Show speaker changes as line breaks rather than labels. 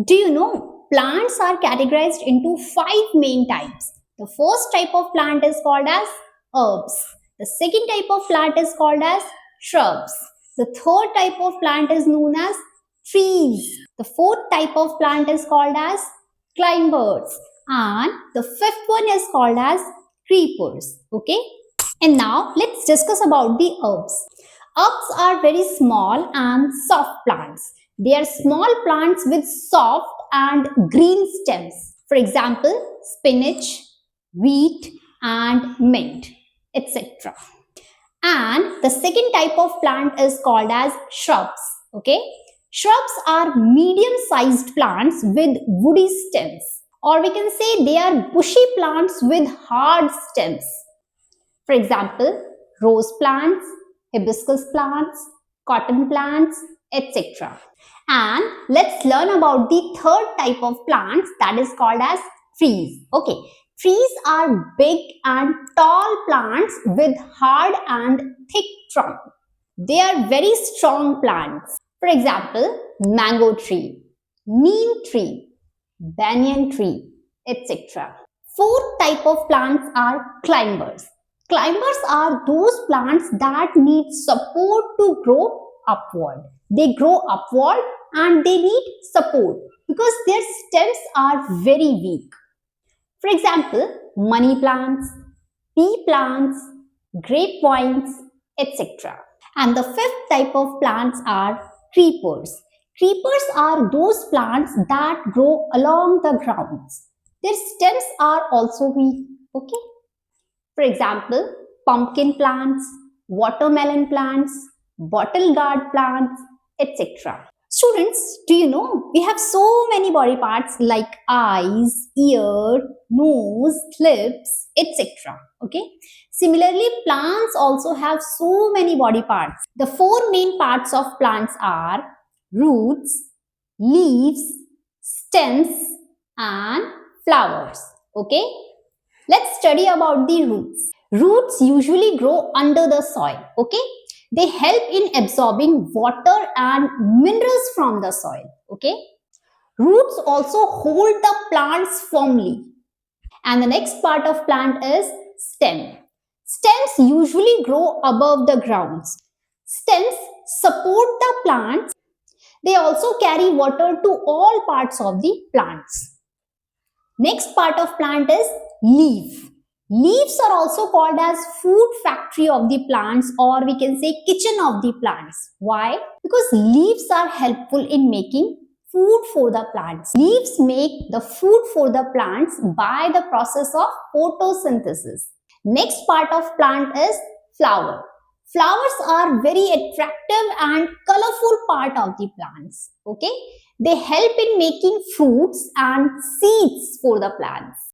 do you know plants are categorized into 5 main types? The first type of plant is called as herbs. The second type of plant is called as shrubs. The third type of plant is known as trees. The fourth type of plant is called as climbers. And the fifth one is called as creepers. Okay. And now let's discuss about the herbs. Herbs are very small and soft plants. They are small plants with soft and green stems. For example, spinach, wheat, and mint, etc. And the second type of plant is called as shrubs. Okay, shrubs are medium-sized plants with woody stems, or we can say they are bushy plants with hard stems. For example, rose plants, hibiscus plants, cotton plants, etc. And let's learn about the third type of plants, that is called as trees. Okay, trees are big and tall plants with hard and thick trunk. They are very strong plants. For example, mango tree, neem tree, banyan tree, etc. Fourth type of plants are climbers. Climbers are those plants that need support to grow upward. They grow upward and they need support because their stems are very weak. For example, money plants, pea plants, grapevines, etc. And the fifth type of plants are creepers. Creepers are those plants that grow along the grounds. Their stems are also weak. Okay. For example, pumpkin plants, watermelon plants, bottle gourd plants, etc. Students, do you know we have so many body parts like eyes, ear, nose, lips, etc. Okay. Similarly, plants also have so many body parts. The 4 main parts of plants are roots, leaves, stems, and flowers. Okay. Let's study about the roots. Roots usually grow under the soil. Okay. They help in absorbing water and minerals from the soil. Okay. Roots also hold the plants firmly. And the next part of plant is stem. Stems usually grow above the grounds. Stems support the plants. They also carry water to all parts of the plants. Next part of plant is leaf. Leaves are also called as food factory of the plants, or we can say kitchen of the plants. Why? Because leaves are helpful in making food for the plants. Leaves make the food for the plants by the process of photosynthesis. Next part of plant is flower. Flowers are very attractive and colorful part of the plants. Okay, they help in making fruits and seeds for the plants.